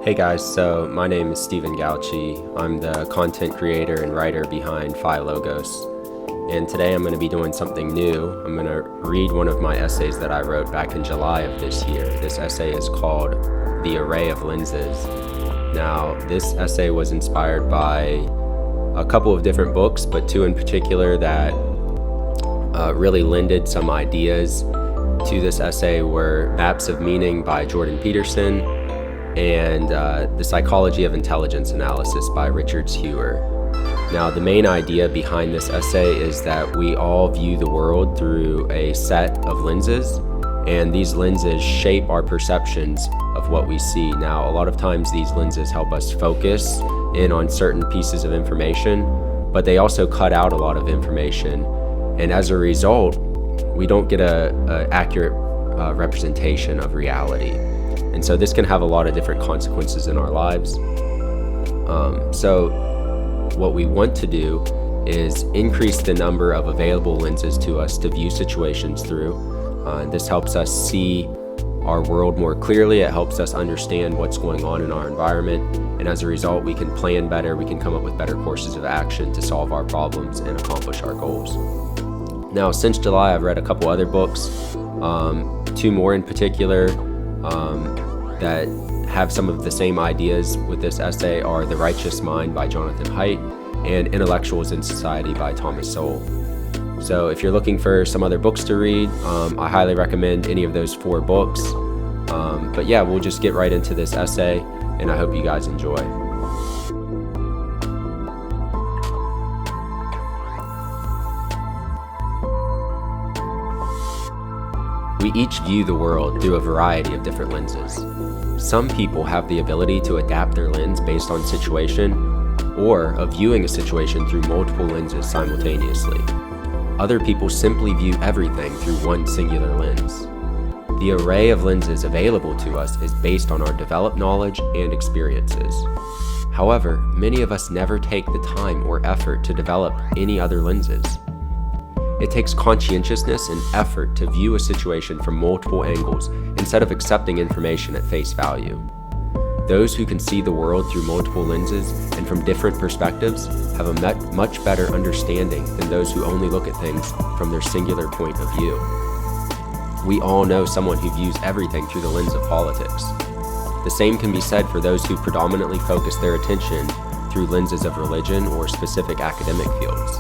Hey guys, so my name is Stephen Gauchi. I'm the content creator and writer behind PHILOGOS. And today I'm going to be doing something new. I'm going to read one of my essays that I wrote back in July of this year. This essay is called The Array of Lenses. Now, this essay was inspired by a couple of different books, but two in particular that really lended some ideas to this essay were Maps of Meaning by Jordan Peterson and The Psychology of Intelligence Analysis by Heuer. Now, the main idea behind this essay is that we all view the world through a set of lenses, and these lenses shape our perceptions of what we see. Now, a lot of times these lenses help us focus in on certain pieces of information, but they also cut out a lot of information, and as a result, we don't get an accurate representation of reality. And so this can have a lot of different consequences in our lives. So what we want to do is increase the number of available lenses to us to view situations through. This helps us see our world more clearly. It helps us understand what's going on in our environment. And as a result, we can plan better. We can come up with better courses of action to solve our problems and accomplish our goals. Now, since July, I've read a couple other books, two more in particular that have some of the same ideas with this essay are The Righteous Mind by Jonathan Haidt and Intellectuals in Society by Thomas Sowell. So if you're looking for some other books to read, I highly recommend any of those four books. But yeah, we'll just get right into this essay, and I hope you guys enjoy. We each view the world through a variety of different lenses. Some people have the ability to adapt their lens based on situation, or of viewing a situation through multiple lenses simultaneously. Other people simply view everything through one singular lens. The array of lenses available to us is based on our developed knowledge and experiences. However, many of us never take the time or effort to develop any other lenses. It takes conscientiousness and effort to view a situation from multiple angles instead of accepting information at face value. Those who can see the world through multiple lenses and from different perspectives have a much better understanding than those who only look at things from their singular point of view. We all know someone who views everything through the lens of politics. The same can be said for those who predominantly focus their attention through lenses of religion or specific academic fields.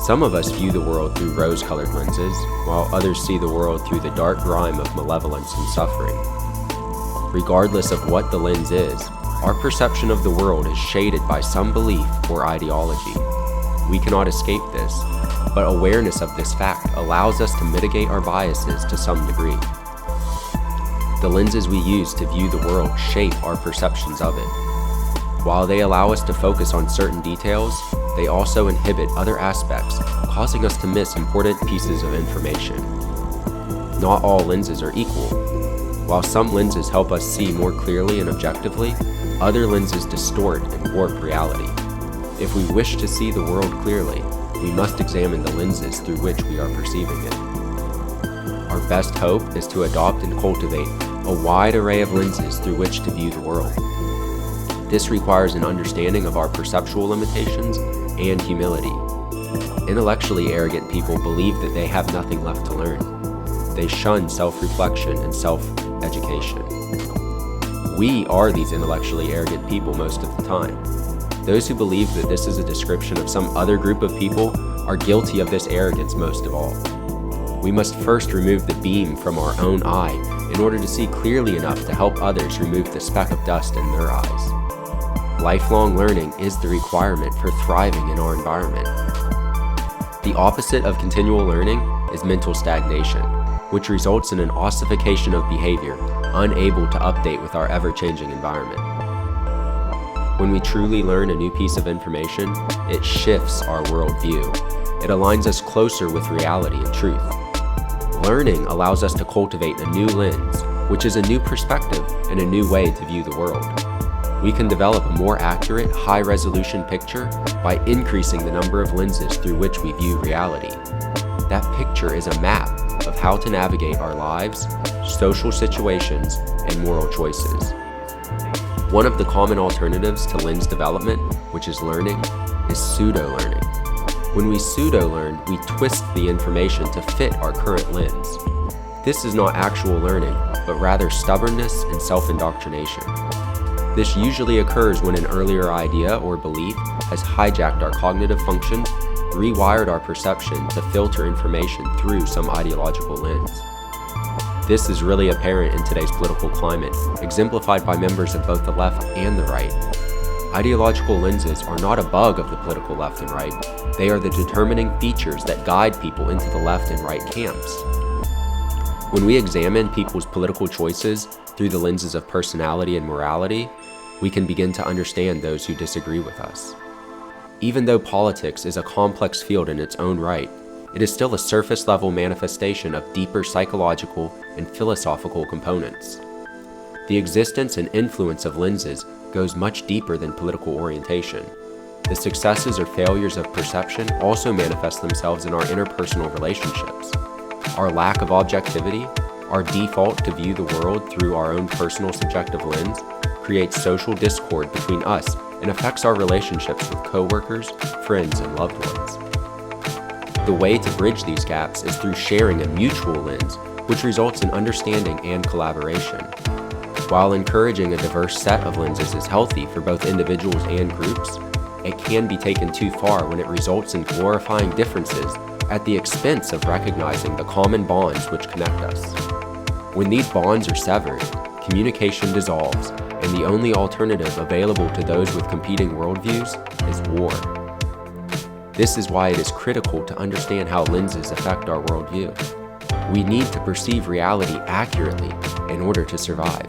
Some of us view the world through rose-colored lenses, while others see the world through the dark grime of malevolence and suffering. Regardless of what the lens is, our perception of the world is shaded by some belief or ideology. We cannot escape this, but awareness of this fact allows us to mitigate our biases to some degree. The lenses we use to view the world shape our perceptions of it. While they allow us to focus on certain details, they also inhibit other aspects, causing us to miss important pieces of information. Not all lenses are equal. While some lenses help us see more clearly and objectively, other lenses distort and warp reality. If we wish to see the world clearly, we must examine the lenses through which we are perceiving it. Our best hope is to adopt and cultivate a wide array of lenses through which to view the world. This requires an understanding of our perceptual limitations and humility. Intellectually arrogant people believe that they have nothing left to learn. They shun self-reflection and self-education. We are these intellectually arrogant people most of the time. Those who believe that this is a description of some other group of people are guilty of this arrogance most of all. We must first remove the beam from our own eye in order to see clearly enough to help others remove the speck of dust in their eyes. Lifelong learning is the requirement for thriving in our environment. The opposite of continual learning is mental stagnation, which results in an ossification of behavior, unable to update with our ever-changing environment. When we truly learn a new piece of information, it shifts our worldview. It aligns us closer with reality and truth. Learning allows us to cultivate a new lens, which is a new perspective and a new way to view the world. We can develop a more accurate, high-resolution picture by increasing the number of lenses through which we view reality. That picture is a map of how to navigate our lives, social situations, and moral choices. One of the common alternatives to lens development, which is learning, is pseudo-learning. When we pseudo-learn, we twist the information to fit our current lens. This is not actual learning, but rather stubbornness and self-indoctrination. This usually occurs when an earlier idea or belief has hijacked our cognitive functions, rewired our perception to filter information through some ideological lens. This is really apparent in today's political climate, exemplified by members of both the left and the right. Ideological lenses are not a bug of the political left and right. They are the determining features that guide people into the left and right camps. When we examine people's political choices through the lenses of personality and morality, we can begin to understand those who disagree with us. Even though politics is a complex field in its own right, it is still a surface-level manifestation of deeper psychological and philosophical components. The existence and influence of lenses goes much deeper than political orientation. The successes or failures of perception also manifest themselves in our interpersonal relationships. Our lack of objectivity, our default to view the world through our own personal subjective lens, creates social discord between us and affects our relationships with coworkers, friends, and loved ones. The way to bridge these gaps is through sharing a mutual lens, which results in understanding and collaboration. While encouraging a diverse set of lenses is healthy for both individuals and groups, it can be taken too far when it results in glorifying differences at the expense of recognizing the common bonds which connect us. When these bonds are severed, communication dissolves, and the only alternative available to those with competing worldviews is war. This is why it is critical to understand how lenses affect our worldview. We need to perceive reality accurately in order to survive.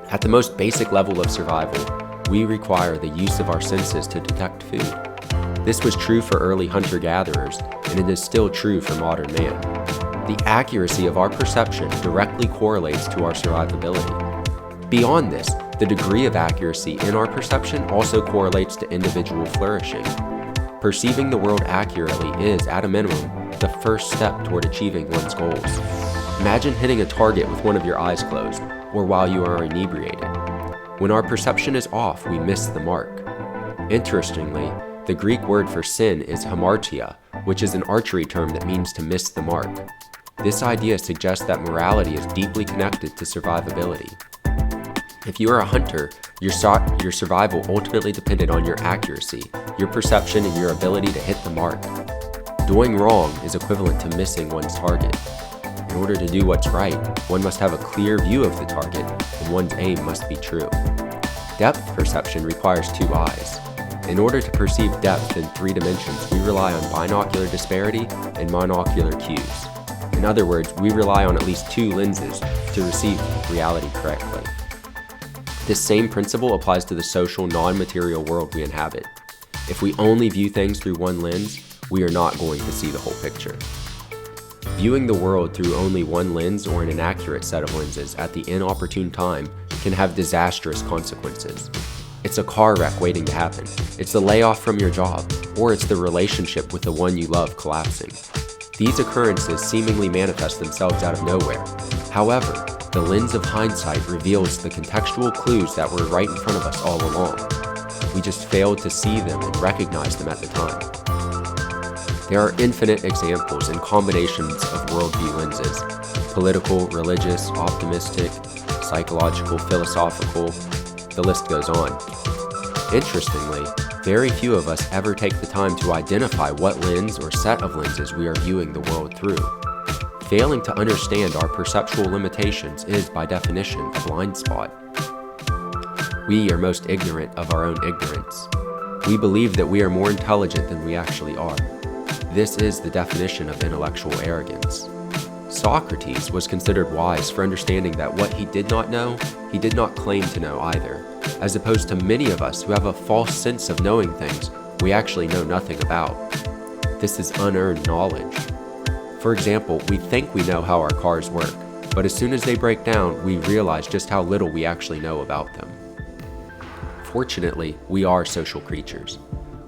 At the most basic level of survival, we require the use of our senses to detect food. This was true for early hunter-gatherers, and it is still true for modern man. The accuracy of our perception directly correlates to our survivability. Beyond this, the degree of accuracy in our perception also correlates to individual flourishing. Perceiving the world accurately is, at a minimum, the first step toward achieving one's goals. Imagine hitting a target with one of your eyes closed, or while you are inebriated. When our perception is off, we miss the mark. Interestingly, the Greek word for sin is hamartia, which is an archery term that means to miss the mark. This idea suggests that morality is deeply connected to survivability. If you are a hunter, your survival ultimately depended on your accuracy, your perception, and your ability to hit the mark. Doing wrong is equivalent to missing one's target. In order to do what's right, one must have a clear view of the target, and one's aim must be true. Depth perception requires two eyes. In order to perceive depth in 3 dimensions, we rely on binocular disparity and monocular cues. In other words, we rely on at least 2 lenses to receive reality correctly. This same principle applies to the social, non-material world we inhabit. If we only view things through one lens, we are not going to see the whole picture. Viewing the world through only one lens or an inaccurate set of lenses at the inopportune time can have disastrous consequences. It's a car wreck waiting to happen. It's the layoff from your job, or it's the relationship with the one you love collapsing. These occurrences seemingly manifest themselves out of nowhere. However, the lens of hindsight reveals the contextual clues that were right in front of us all along. We just failed to see them and recognize them at the time. There are infinite examples and combinations of worldview lenses: political, religious, optimistic, psychological, philosophical, the list goes on. Interestingly, very few of us ever take the time to identify what lens or set of lenses we are viewing the world through. Failing to understand our perceptual limitations is, by definition, a blind spot. We are most ignorant of our own ignorance. We believe that we are more intelligent than we actually are. This is the definition of intellectual arrogance. Socrates was considered wise for understanding that what he did not know, he did not claim to know either, as opposed to many of us who have a false sense of knowing things we actually know nothing about. This is unearned knowledge. For example, we think we know how our cars work, but as soon as they break down, we realize just how little we actually know about them. Fortunately, we are social creatures.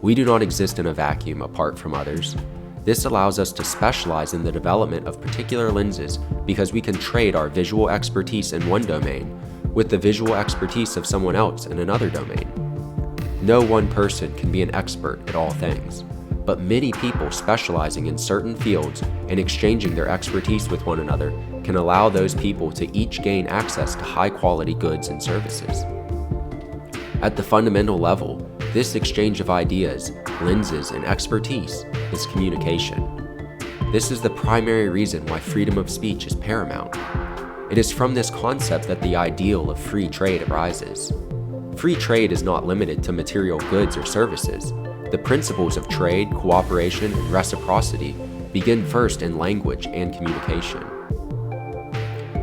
We do not exist in a vacuum apart from others. This allows us to specialize in the development of particular lenses because we can trade our visual expertise in one domain with the visual expertise of someone else in another domain. No one person can be an expert at all things, but many people specializing in certain fields and exchanging their expertise with one another can allow those people to each gain access to high-quality goods and services. At the fundamental level, this exchange of ideas, lenses, and expertise is communication. This is the primary reason why freedom of speech is paramount. It is from this concept that the ideal of free trade arises. Free trade is not limited to material goods or services. The principles of trade, cooperation, and reciprocity begin first in language and communication.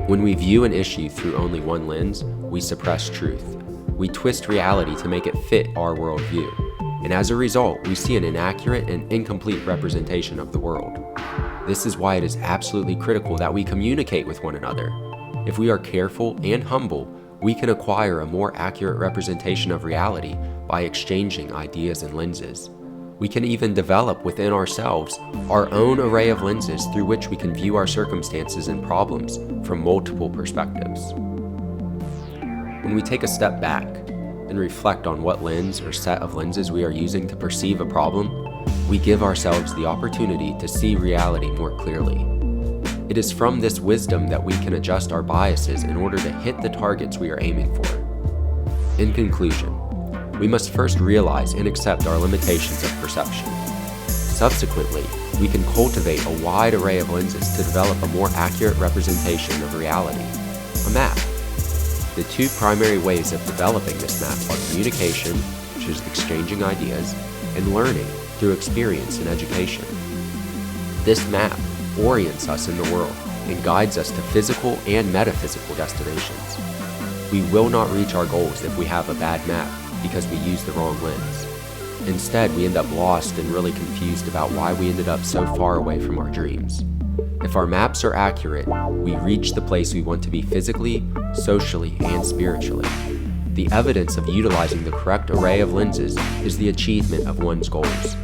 When we view an issue through only one lens, we suppress truth. We twist reality to make it fit our worldview, and as a result, we see an inaccurate and incomplete representation of the world. This is why it is absolutely critical that we communicate with one another. If we are careful and humble, we can acquire a more accurate representation of reality by exchanging ideas and lenses. We can even develop within ourselves our own array of lenses through which we can view our circumstances and problems from multiple perspectives. When we take a step back and reflect on what lens or set of lenses we are using to perceive a problem, we give ourselves the opportunity to see reality more clearly. It is from this wisdom that we can adjust our biases in order to hit the targets we are aiming for. In conclusion, we must first realize and accept our limitations of perception. Subsequently, we can cultivate a wide array of lenses to develop a more accurate representation of reality, a map. The two primary ways of developing this map are communication, which is exchanging ideas, and learning through experience and education. This map orients us in the world and guides us to physical and metaphysical destinations. We will not reach our goals if we have a bad map because we use the wrong lens. Instead, we end up lost and really confused about why we ended up so far away from our dreams. If our maps are accurate, we reach the place we want to be physically, socially, and spiritually. The evidence of utilizing the correct array of lenses is the achievement of one's goals.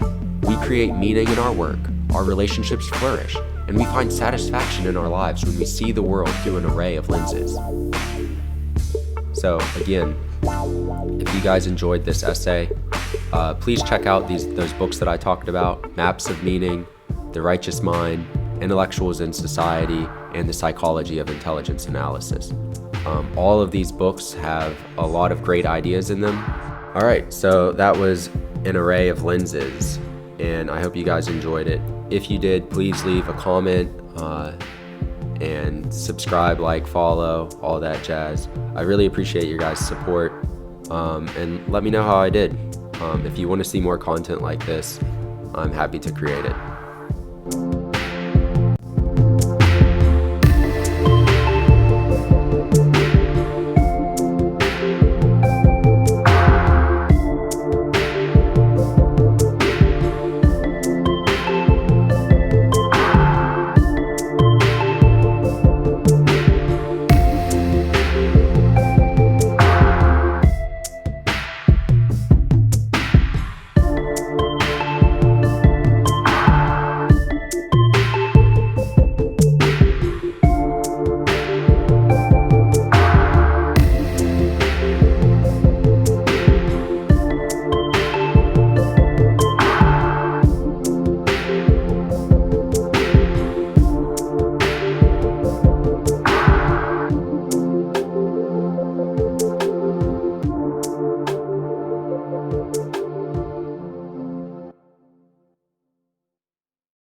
We create meaning in our work, our relationships flourish, and we find satisfaction in our lives when we see the world through an array of lenses. So again, if you guys enjoyed this essay, please check out those books that I talked about: Maps of Meaning, The Righteous Mind, Intellectuals in Society, and The Psychology of Intelligence Analysis. All of these books have a lot of great ideas in them. All right, so that was an array of lenses, and I hope you guys enjoyed it. If you did, please leave a comment and subscribe, like, follow, all that jazz. I really appreciate your guys' support, and let me know how I did. If you want to see more content like this, I'm happy to create it.